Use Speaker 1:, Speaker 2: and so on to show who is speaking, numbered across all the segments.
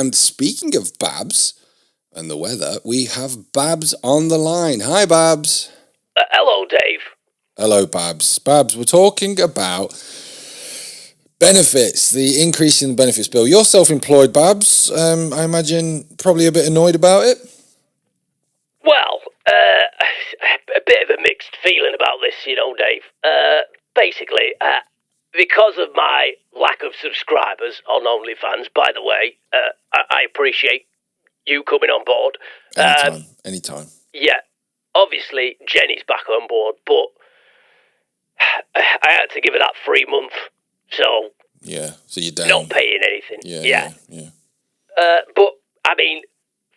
Speaker 1: And speaking of Babbs and the weather, we have Babbs on the line. Hi, Babbs.
Speaker 2: Hello, Dave.
Speaker 1: Hello, Babbs. Babbs, we're talking about benefits, the increase in the benefits bill. You're self-employed, Babbs. I imagine probably a bit annoyed about it.
Speaker 2: Well, a bit of a mixed feeling about this, Dave. Basically, because of my lack of subscribers on OnlyFans, by the way, I appreciate you coming on board.
Speaker 1: Anytime.
Speaker 2: Yeah, obviously Jenny's back on board, but I had to give her that 3 month, so
Speaker 1: yeah, so you're down.
Speaker 2: Not paying anything.
Speaker 1: Yeah.
Speaker 2: But I mean,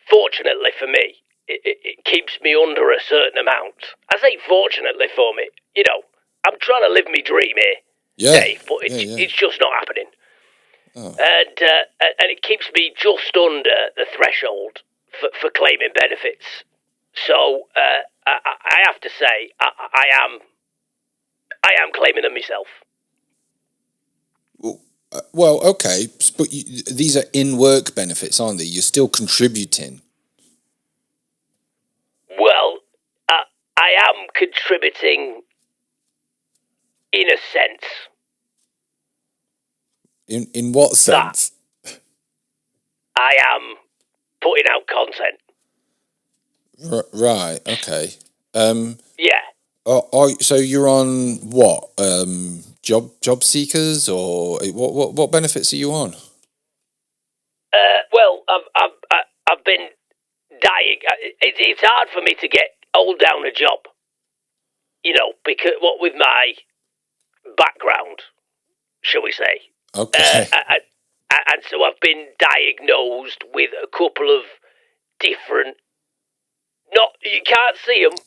Speaker 2: fortunately for me, it keeps me under a certain amount. I say fortunately for me, I'm trying to live my dream here, Dave, but it's just not happening.
Speaker 1: Oh.
Speaker 2: And it keeps me just under the threshold for claiming benefits. So I have to say I am claiming them myself.
Speaker 1: Well, okay, but these are in-work benefits, aren't they? You're still contributing.
Speaker 2: Well, I am contributing in a sense.
Speaker 1: In what sense?
Speaker 2: I am putting out content.
Speaker 1: Right. Okay.
Speaker 2: Yeah.
Speaker 1: So you're on what? Job seekers, or what benefits are you on?
Speaker 2: Well, I've been dying. It's hard for me to hold down a job. Because what with my background, shall we say?
Speaker 1: Okay.
Speaker 2: And so I've been diagnosed with a couple of different. You can't see them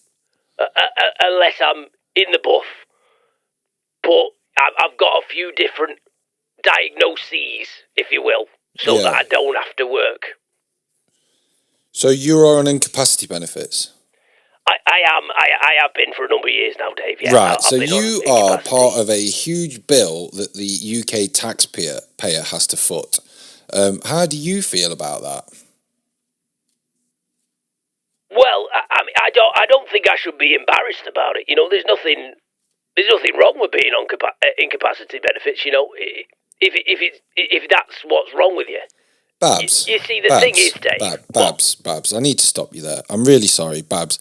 Speaker 2: unless I'm in the buff. But I've got a few different diagnoses, if you will, so that I don't have to work.
Speaker 1: So you're on incapacity benefits?
Speaker 2: I have been for a number of years now, Dave. Yeah,
Speaker 1: right, so you are part of a huge bill that the UK taxpayer has to foot. How do you feel about that?
Speaker 2: Well, I don't think I should be embarrassed about it. There's nothing wrong with being on incapacity benefits. If that's what's wrong with you.
Speaker 1: Babbs.
Speaker 2: You see, the thing is, Dave.
Speaker 1: Babbs, I need to stop you there. I'm really sorry, Babbs.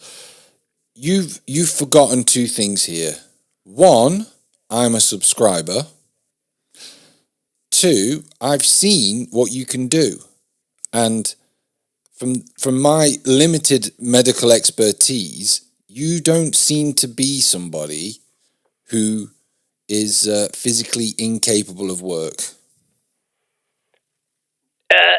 Speaker 1: You've forgotten two things here. One, I'm a subscriber. Two, I've seen what you can do. And from my limited medical expertise, you don't seem to be somebody who is physically incapable of work.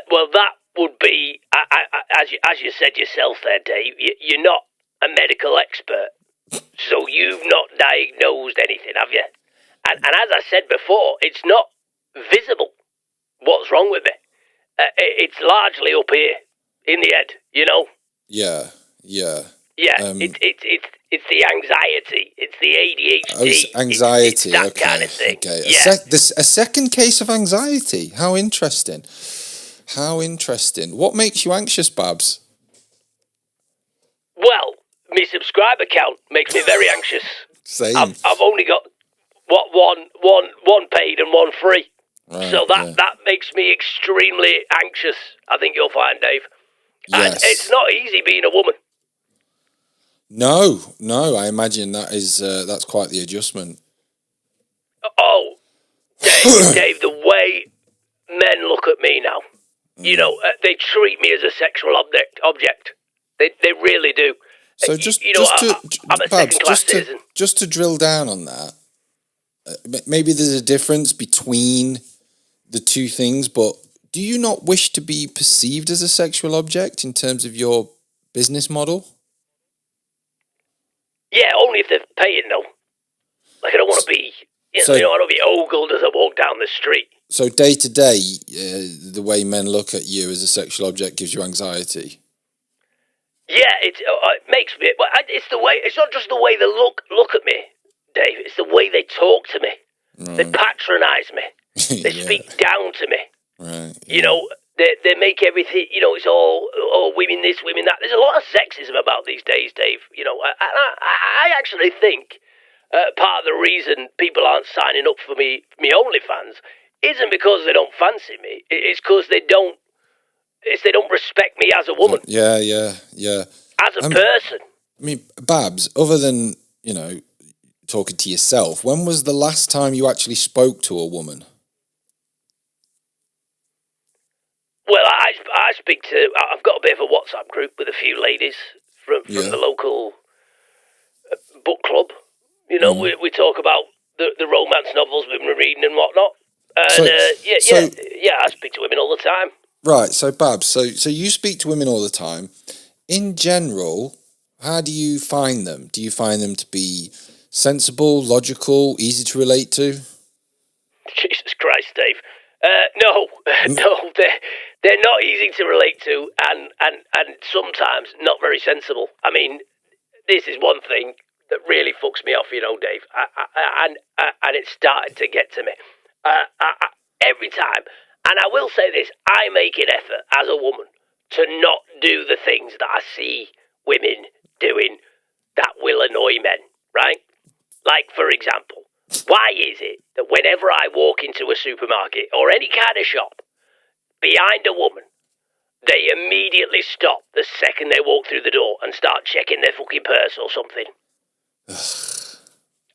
Speaker 2: Well, that would be, as you said yourself there, Dave, you're not a medical expert, so you've not diagnosed anything, have you? And as I said before, it's not visible what's wrong with me. It's largely up here in the head,
Speaker 1: Yeah.
Speaker 2: Yeah, it's the anxiety, it's the ADHD.
Speaker 1: Anxiety,
Speaker 2: it's that
Speaker 1: okay.
Speaker 2: kind of thing.
Speaker 1: Okay.
Speaker 2: Yeah.
Speaker 1: A second case of anxiety. How interesting. What makes you anxious, Babbs?
Speaker 2: Well, my subscriber count makes me very anxious.
Speaker 1: Same.
Speaker 2: I've only got one paid and one free.
Speaker 1: Right,
Speaker 2: so that makes me extremely anxious. I think you'll find, Dave.
Speaker 1: Yes.
Speaker 2: And it's not easy being a woman.
Speaker 1: No, I imagine that's quite the adjustment.
Speaker 2: Oh, Dave, the way men look at me now, they treat me as a sexual object. They really do.
Speaker 1: So
Speaker 2: I'm a second-class citizen.
Speaker 1: Just to drill down on that, maybe there's a difference between the two things, but do you not wish to be perceived as a sexual object in terms of your business model?
Speaker 2: Yeah, only if they're paying, though. Like, I don't want to be, I don't want to be ogled as I walk down the street.
Speaker 1: So day to day, the way men look at you as a sexual object gives you anxiety?
Speaker 2: Yeah, it makes me. Well, it's not just the way they look at me, Dave. It's the way they talk to me. Right. They patronise me. They speak down to me.
Speaker 1: Right.
Speaker 2: Yeah. They make everything, it's all women this, women that. There's a lot of sexism about these days, Dave. I actually think part of the reason people aren't signing up for me OnlyFans isn't because they don't fancy me. It's because they don't respect me as a woman.
Speaker 1: Yeah.
Speaker 2: As a person.
Speaker 1: I mean, Babbs, other than, talking to yourself, when was the last time you actually spoke to a woman?
Speaker 2: Well, I speak to... I've got a bit of a WhatsApp group with a few ladies from the local book club. We talk about the romance novels we've been reading and whatnot. And I speak to women all the time.
Speaker 1: Right, so Babbs, so you speak to women all the time. In general, how do you find them? Do you find them to be sensible, logical, easy to relate to?
Speaker 2: Jesus Christ, Dave. No, they're not easy to relate to, and sometimes not very sensible. I mean, this is one thing that really fucks me off, Dave. And it started to get to me every time. And I will say this: I make an effort as a woman to not do the things that I see women doing that will annoy men. Right? Like, for example. Why is it that whenever I walk into a supermarket or any kind of shop, behind a woman, they immediately stop the second they walk through the door and start checking their fucking purse or something?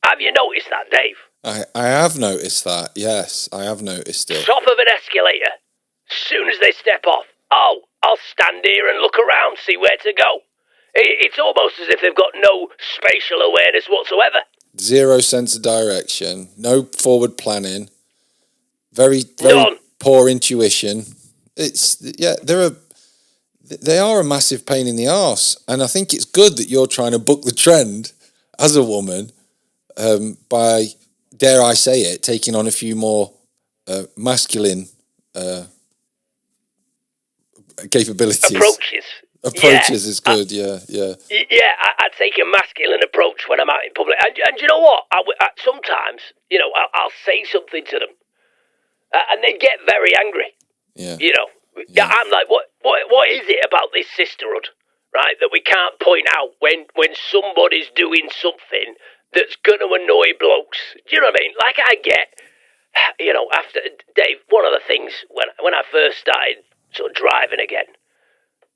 Speaker 2: Have you noticed that, Dave?
Speaker 1: I have noticed that, yes. I have noticed it.
Speaker 2: Top of an escalator. As soon as they step off, I'll stand here and look around, see where to go. It's almost as if they've got no spatial awareness whatsoever.
Speaker 1: Zero sense of direction, no forward planning, very poor intuition. They are a massive pain in the arse, and I think it's good that you're trying to buck the trend as a woman by, dare I say it, taking on a few more masculine capabilities.
Speaker 2: Approaches
Speaker 1: is good, yeah.
Speaker 2: Yeah, I take a masculine approach when I'm out in public. And you know what? Sometimes, I'll say something to them, and they get very angry.
Speaker 1: Yeah.
Speaker 2: I'm like, what is it about this sisterhood, right, that we can't point out when somebody's doing something that's going to annoy blokes? Do you know what I mean? Like, I get, after, Dave, one of the things when I first started sort of driving again,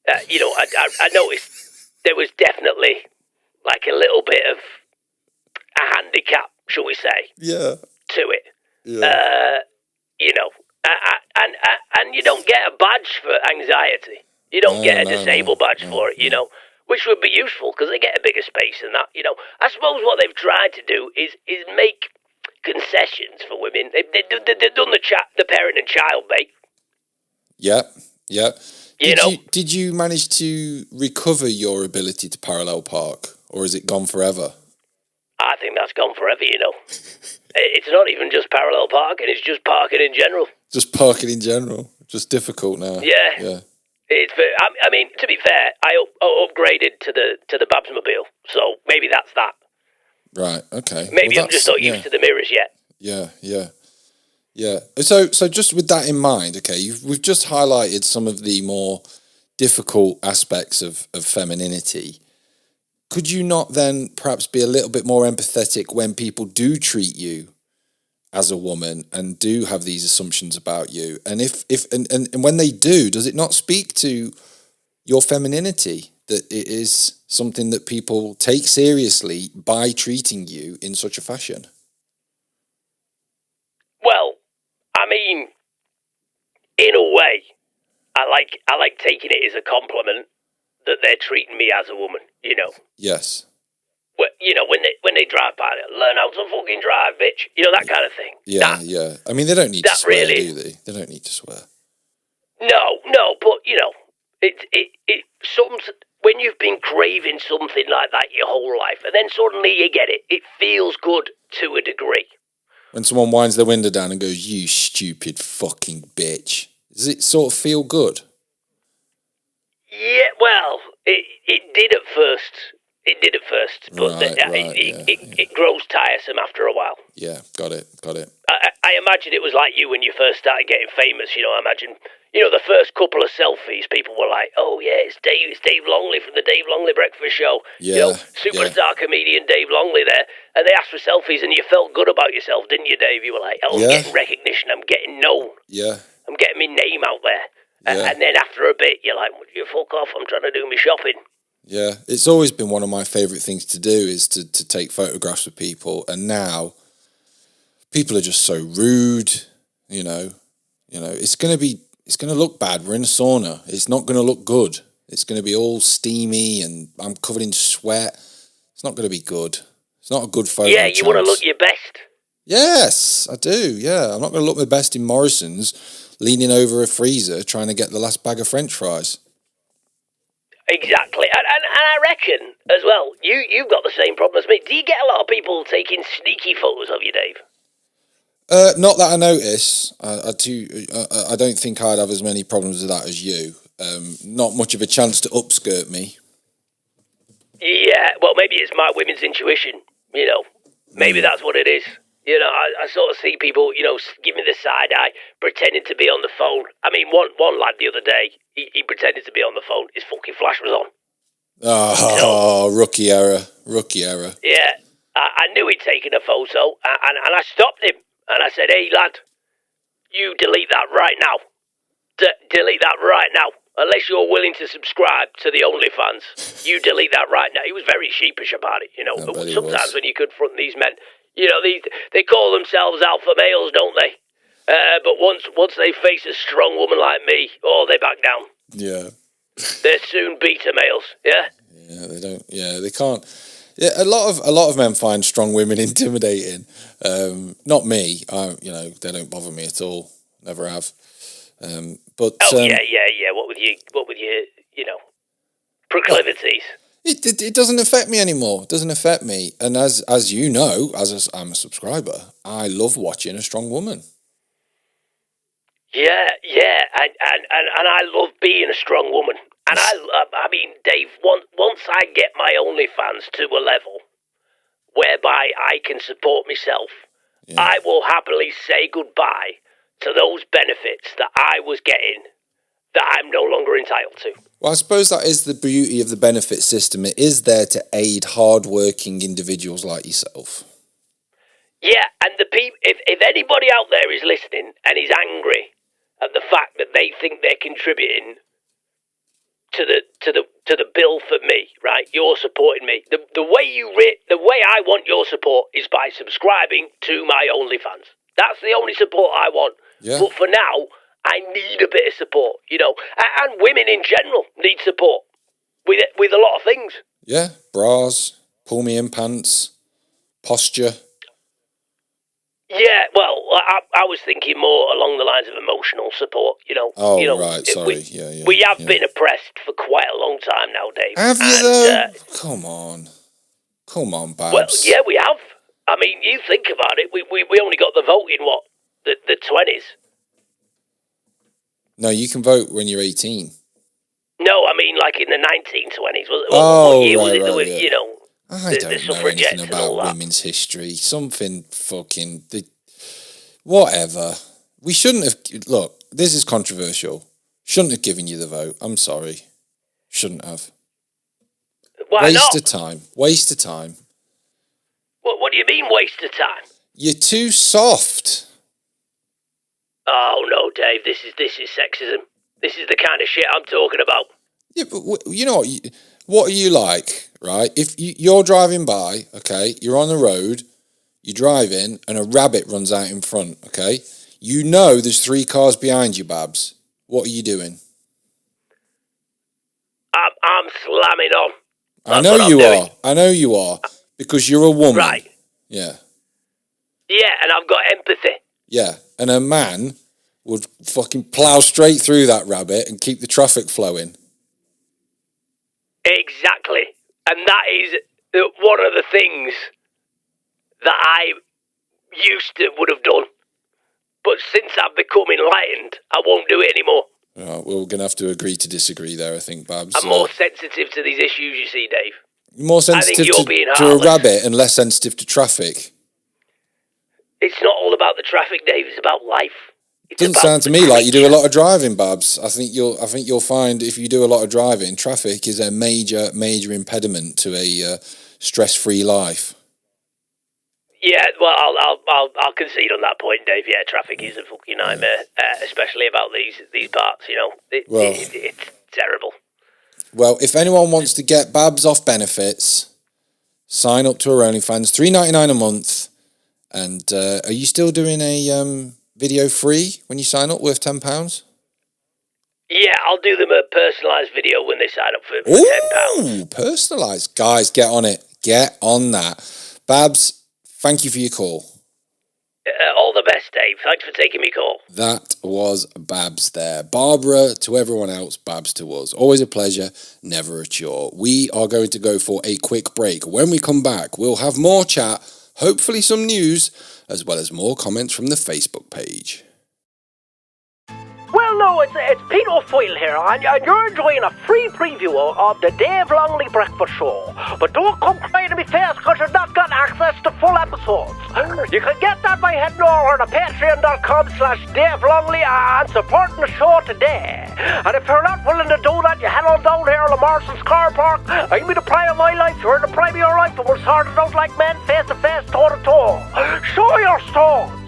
Speaker 2: I noticed there was definitely like a little bit of a handicap, shall we say, to it. Yeah. And you don't get a badge for anxiety. You don't get a disabled badge for it, which would be useful because they get a bigger space than that. I suppose what they've tried to do is make concessions for women. They've done the parent and child, mate.
Speaker 1: Yep. Did you manage to recover your ability to parallel park, or is it gone forever?
Speaker 2: I think that's gone forever, It's not even just parallel parking, it's just parking in general.
Speaker 1: Just parking in general? Just difficult now?
Speaker 2: Yeah. I mean, to be fair, I upgraded to the Babbs mobile, so maybe that's that.
Speaker 1: Right, okay.
Speaker 2: Maybe I'm just not used to the mirrors yet.
Speaker 1: Yeah. So just with that in mind, okay, we've just highlighted some of the more difficult aspects of femininity. Could you not then perhaps be a little bit more empathetic when people do treat you as a woman and do have these assumptions about you? And and when they do, does it not speak to your femininity, that it is something that people take seriously by treating you in such a fashion?
Speaker 2: Well, I mean, in a way, I like taking it as a compliment that they're treating me as a woman,
Speaker 1: Yes.
Speaker 2: Well, when they drive by, learn how to fucking drive, bitch. That kind of thing.
Speaker 1: Yeah. I mean, they don't need to swear, do they? They don't need to swear.
Speaker 2: No, but when you've been craving something like that your whole life, and then suddenly you get it, it feels good to a degree.
Speaker 1: When someone winds their window down and goes, "You stupid fucking bitch," does it sort of feel good?
Speaker 2: Yeah, well, it did at first. But it grows tiresome after a while.
Speaker 1: Yeah, got it.
Speaker 2: I imagine it was like you when you first started getting famous. I imagine the first couple of selfies, people were like, "Oh yeah, it's Dave Longley from the Dave Longley Breakfast Show."
Speaker 1: Yeah,
Speaker 2: Superstar comedian Dave Longley there, and they asked for selfies, and you felt good about yourself, didn't you, Dave? You were like, "Oh, I'm getting recognition, I'm getting known, I'm getting my name out there." And then after a bit, you're like, "You fuck off! I'm trying to do my shopping."
Speaker 1: Yeah, it's always been one of my favourite things to do is to take photographs of people, and now people are just so rude. It's gonna look bad. We're in a sauna. It's not gonna look good. It's gonna be all steamy, and I'm covered in sweat. It's not gonna be good. It's not a good photo.
Speaker 2: Yeah, you want to look your best.
Speaker 1: Yes, I do. Yeah, I'm not gonna look my best in Morrison's, leaning over a freezer trying to get the last bag of French fries.
Speaker 2: Exactly, and I reckon as well. You've got the same problem as me. Do you get a lot of people taking sneaky photos of you, Dave?
Speaker 1: Not that I notice. I don't think I'd have as many problems with that as you. Not much of a chance to upskirt me.
Speaker 2: Yeah, well, maybe it's my women's intuition. Maybe that's what it is. I sort of see people, give me the side eye, pretending to be on the phone. I mean, one lad the other day, he pretended to be on the phone. His fucking flash was on.
Speaker 1: Oh, rookie error.
Speaker 2: Yeah, I knew he'd taken a photo, and I stopped him. And I said, "Hey, lad, you delete that right now. Delete that right now. Unless you're willing to subscribe to the OnlyFans, you delete that right now." He was very sheepish about it, Sometimes when you confront these men, they call themselves alpha males, don't they? But once they face a strong woman like me, they back down.
Speaker 1: Yeah.
Speaker 2: They're soon beta males, yeah?
Speaker 1: Yeah, they don't. Yeah, they can't. Yeah, a lot of men find strong women intimidating. Not me. They don't bother me at all. Never have. But
Speaker 2: yeah. What with your proclivities?
Speaker 1: It doesn't affect me anymore. It doesn't affect me. And as you know, I'm a subscriber, I love watching a strong woman.
Speaker 2: Yeah, and I love being a strong woman. And I mean, Dave, once I get my OnlyFans to a level whereby I can support myself, I will happily say goodbye to those benefits that I was getting that I'm no longer entitled to.
Speaker 1: Well, I suppose that is the beauty of the benefit system. It is there to aid hard-working individuals like yourself.
Speaker 2: Yeah, and if anybody out there is listening and is angry at the fact that they think they're contributing to the bill for me, right? You're supporting me. The way I want your support is by subscribing to my OnlyFans. That's the only support I want.
Speaker 1: Yeah.
Speaker 2: But for now, I need a bit of support, and women in general need support with a lot of things.
Speaker 1: Yeah, bras, pull me in pants, posture.
Speaker 2: Yeah, well, I was thinking more along the lines of emotional support,
Speaker 1: Oh, right, sorry.
Speaker 2: We have been oppressed for quite a long time now, Dave.
Speaker 1: Have you, though? Come on, Babbs.
Speaker 2: Well, yeah, we have. I mean, you think about it, we only got the vote in, the 20s?
Speaker 1: No, you can vote when you're 18.
Speaker 2: No, I mean, like in the 1920s.
Speaker 1: What
Speaker 2: year
Speaker 1: was
Speaker 2: it?
Speaker 1: Yeah. I don't know anything about women's history. Something fucking... whatever. We shouldn't have... Look, this is controversial. Shouldn't have given you the vote. I'm sorry. Shouldn't have.
Speaker 2: Why not?
Speaker 1: Waste of time.
Speaker 2: What do you mean, waste of time?
Speaker 1: You're too soft.
Speaker 2: Oh, no, Dave. This is sexism. This is the kind of shit I'm talking about.
Speaker 1: Yeah, but you know what? What are you like, right? If you're driving by, okay, you're on the road, you're driving, and a rabbit runs out in front, okay? You know there's 3 cars behind you, Babbs. What are you doing?
Speaker 2: I'm slamming on.
Speaker 1: I know you are. Because you're a woman.
Speaker 2: Right.
Speaker 1: Yeah.
Speaker 2: Yeah, and I've got empathy.
Speaker 1: Yeah, and a man would fucking plough straight through that rabbit and keep the traffic flowing.
Speaker 2: Exactly. And that is one of the things that I would have done. But since I've become enlightened, I won't do it anymore.
Speaker 1: Well, we're going to have to agree to disagree there, I think, Babbs.
Speaker 2: I'm more sensitive to these issues, you see, Dave.
Speaker 1: More sensitive to a rabbit and less sensitive to traffic.
Speaker 2: It's not all about the traffic, Dave. It's about life. It's
Speaker 1: Doesn't
Speaker 2: about
Speaker 1: sound to
Speaker 2: the
Speaker 1: me like you do a
Speaker 2: creature.
Speaker 1: lot of driving, Babs. I think you'll find if you do a lot of driving, traffic is a major impediment to a stress-free life.
Speaker 2: Yeah, well, I'll concede on that point, Dave. Yeah, traffic is a fucking nightmare, especially about these parts. You know,
Speaker 1: Well,
Speaker 2: it's terrible.
Speaker 1: well, if anyone wants to get Babs off benefits, sign up to her OnlyFans, $3.99 a month. And are you still doing a video free when you sign up worth £10?
Speaker 2: Yeah, I'll do them a personalised video when they sign up for £10.
Speaker 1: Ooh, personalised. Guys, get on it. Get on that. Babs, thank you for your call.
Speaker 2: All the best, Dave. Thanks for taking me call.
Speaker 1: That was Babs there. Barbara to everyone else, Babs to us. Always a pleasure, never a chore. We are going to go for a quick break. When we come back, we'll have more chat, hopefully some news, as well as more comments from the Facebook page.
Speaker 3: Well, no, it's Peter O'Foyle here, and you're enjoying a free preview of the Dave Longley Breakfast Show. But don't come crying to me face, because you've not got access to full episodes. You can get that by heading over to patreon.com/Dave Longley and supporting the show today. And if you're not willing to do that, you head on down here to Marston's car park. I'm in the prime of my life, you're in the prime of your life, and we're sorted out like men, face to face, toe to toe. Show your stones.